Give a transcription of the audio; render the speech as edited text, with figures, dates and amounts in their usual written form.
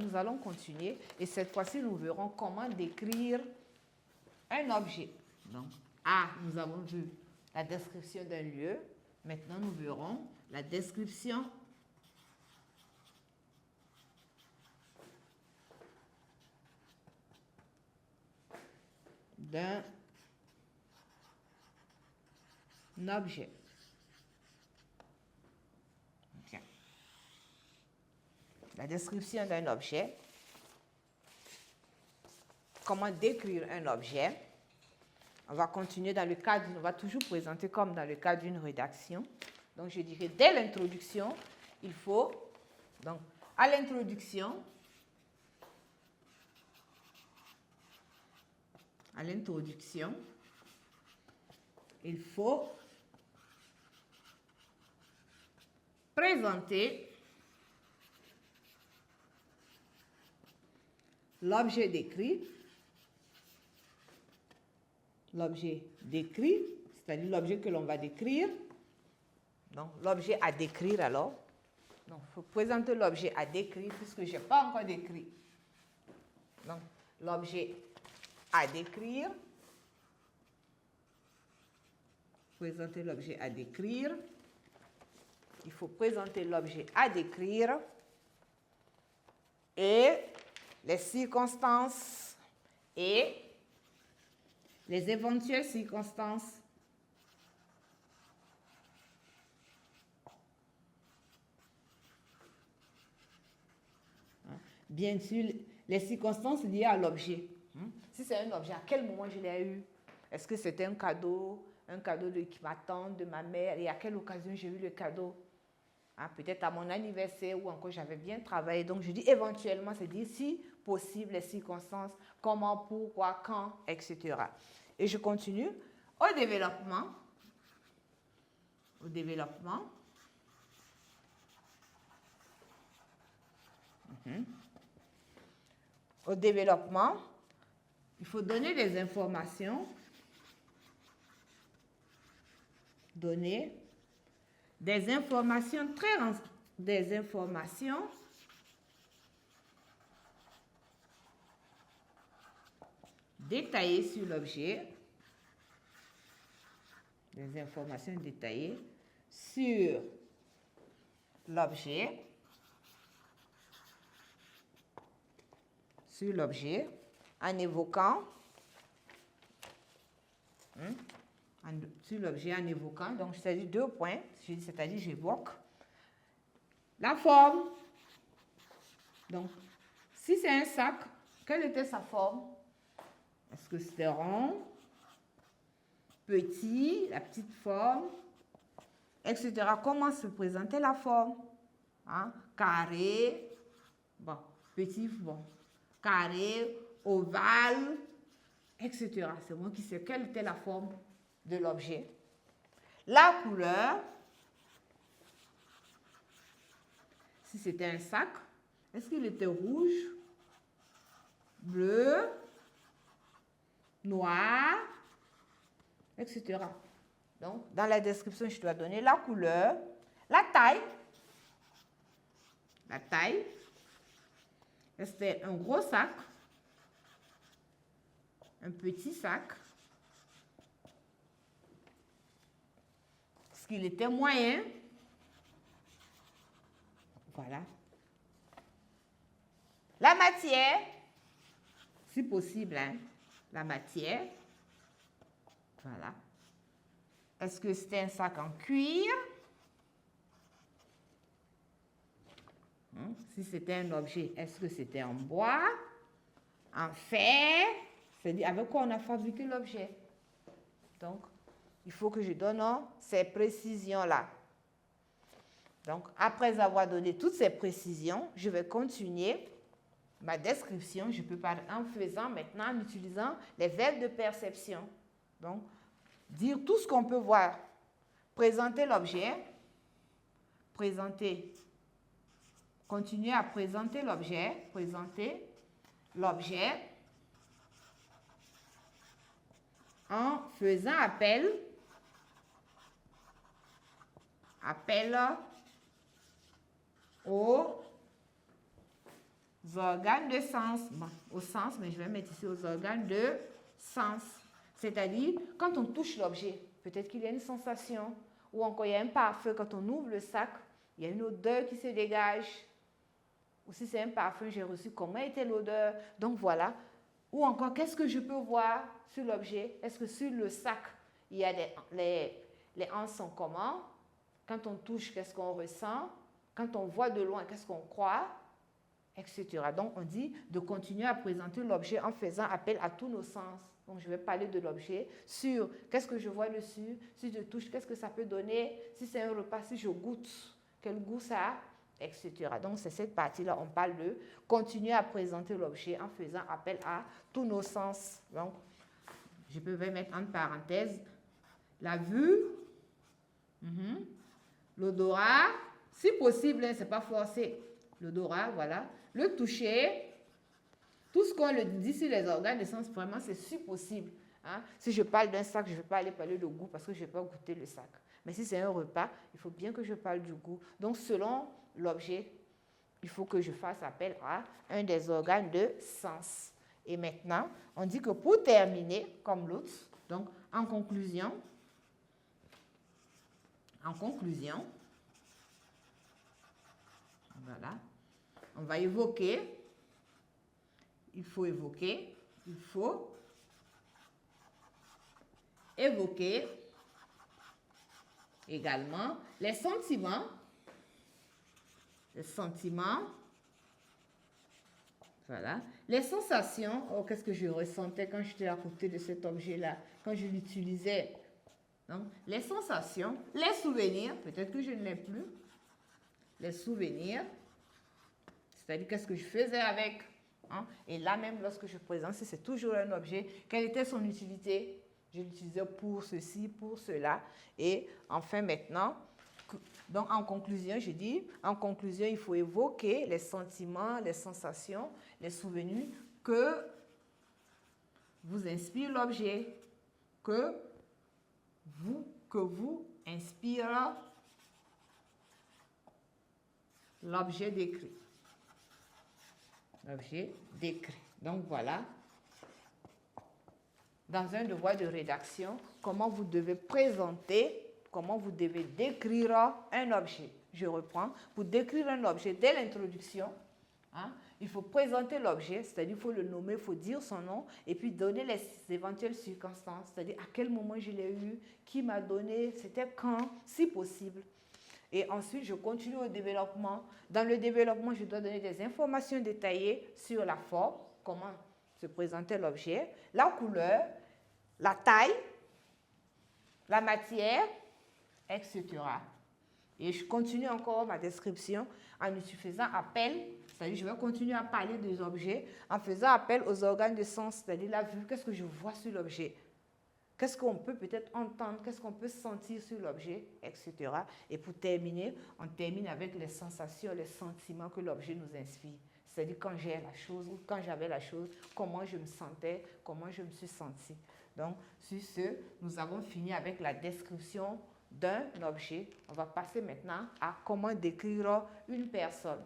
nous allons continuer et cette fois-ci, nous verrons comment décrire un objet. Donc, A, nous avons vu la description d'un lieu. Maintenant, nous verrons la description d'un objet. Bien. La description d'un objet. Comment décrire un objet. On va continuer dans le cadre, on va toujours présenter comme dans le cadre d'une rédaction. Donc, je dirais, dès l'introduction, il faut, donc, à l'introduction, il faut présenter l'objet décrit. L'objet décrit, c'est-à-dire l'objet que l'on va décrire. Donc, l'objet à décrire alors. Donc, il faut présenter l'objet à décrire puisque je n'ai pas encore décrit. Donc, l'objet à décrire. Présenter l'objet à décrire. Il faut présenter l'objet à décrire. Et les circonstances et les éventuelles circonstances bien sûr, les circonstances liées à l'objet. Si c'est un objet, à quel moment je l'ai eu? Est-ce que c'était un cadeau de ma tante, de ma mère? Et à quelle occasion j'ai eu le cadeau? Peut-être à mon anniversaire ou encore j'avais bien travaillé. Donc, je dis éventuellement, c'est dire si possible, les circonstances, comment, pourquoi, quand, etc. Et je continue. Au développement. Au développement, il faut donner des informations. Donner des informations détaillées sur l'objet. Des informations détaillées sur l'objet. En évoquant sur l'objet en évoquant, donc c'est-à-dire 2 points, c'est-à-dire j'évoque la forme. Donc, si c'est un sac, quelle était sa forme? Est-ce que c'était rond, petit, la petite forme, etc. Comment se présentait la forme? Carré, bon, petit, bon, carré, ovale, etc. C'est moi qui sais quelle était la forme de l'objet. La couleur, si c'était un sac, est-ce qu'il était rouge, bleu, noir, etc. Donc, dans la description, je dois donner la couleur, la taille. C'était un gros sac, un petit sac. Est-ce qu'il était moyen? Voilà. La matière, si possible, la matière. Voilà. Est-ce que c'était un sac en cuir? Si c'était un objet, est-ce que c'était en bois, en fer? C'est-à-dire avec quoi on a fabriqué l'objet. Donc, il faut que je donne ces précisions-là. Donc, après avoir donné toutes ces précisions, je vais continuer ma description. Je peux parler en faisant maintenant, en utilisant les verbes de perception. Donc, dire tout ce qu'on peut voir. Présenter l'objet. Continuer à présenter l'objet. Présenter l'objet en faisant appel aux organes de sens. Bon, au sens, mais je vais mettre ici aux organes de sens. C'est-à-dire, quand on touche l'objet, peut-être qu'il y a une sensation, ou encore il y a un parfum. Quand on ouvre le sac, il y a une odeur qui se dégage. Ou si c'est un parfum, j'ai reçu comment était l'odeur. Donc voilà. Ou encore, qu'est-ce que je peux voir sur l'objet? Est-ce que sur le sac, il y a les anses sont comment? Quand on touche, qu'est-ce qu'on ressent? Quand on voit de loin, qu'est-ce qu'on croit? Etc. Donc, on dit de continuer à présenter l'objet en faisant appel à tous nos sens. Donc, je vais parler de l'objet sur qu'est-ce que je vois dessus, si je touche, qu'est-ce que ça peut donner, si c'est un repas, si je goûte, quel goût ça a, etc. Donc, c'est cette partie-là, on parle de continuer à présenter l'objet en faisant appel à tous nos sens. Donc, je peux mettre en parenthèse la vue, l'odorat, si possible, hein, ce n'est pas forcé. L'odorat, voilà. Le toucher, tout ce qu'on le dit sur les organes de sens, vraiment, c'est si possible. Hein. Si je parle d'un sac, je ne vais pas aller parler de goût parce que je ne vais pas goûter le sac. Mais si c'est un repas, il faut bien que je parle du goût. Donc, selon l'objet, il faut que je fasse appel à un des organes de sens. Et maintenant, on dit que pour terminer, comme l'autre, donc en conclusion, voilà, on va évoquer, il faut évoquer également les sentiments, voilà, les sensations. Oh, qu'est-ce que je ressentais quand j'étais à côté de cet objet-là, quand je l'utilisais. Donc, les sensations, les souvenirs, peut-être que je ne l'ai plus, les souvenirs, c'est-à-dire qu'est-ce que je faisais avec. Hein? Et là même, lorsque je présente, c'est toujours un objet, quelle était son utilité? Je l'utilisais pour ceci, pour cela. Et enfin maintenant, donc en conclusion, je dis, en conclusion, il faut évoquer les sentiments, les sensations, les souvenirs que vous inspire l'objet, que vous inspire l'objet décrit. L'objet décrit. Donc voilà, dans un devoir de rédaction, comment vous devez présenter, comment vous devez décrire un objet. Je reprends. Pour décrire un objet, dès l'introduction, hein, il faut présenter l'objet, c'est-à-dire il faut le nommer, il faut dire son nom, et puis donner les éventuelles circonstances, c'est-à-dire à quel moment je l'ai eu, qui m'a donné, c'était quand, si possible. Et ensuite, je continue au développement. Dans le développement, je dois donner des informations détaillées sur la forme, comment se présentait l'objet, la couleur, la taille, la matière, etc. Et je continue encore ma description en faisant appel, c'est-à-dire je vais continuer à parler des objets en faisant appel aux organes de sens, c'est-à-dire la vue, qu'est-ce que je vois sur l'objet. Qu'est-ce qu'on peut peut-être entendre, qu'est-ce qu'on peut sentir sur l'objet, etc. Et pour terminer, on termine avec les sensations, les sentiments que l'objet nous inspire. C'est-à-dire quand j'ai la chose ou quand j'avais la chose, comment je me sentais, comment je me suis sentie. Donc, sur ce, nous avons fini avec la description d'un objet. On va passer maintenant à comment décrire une personne.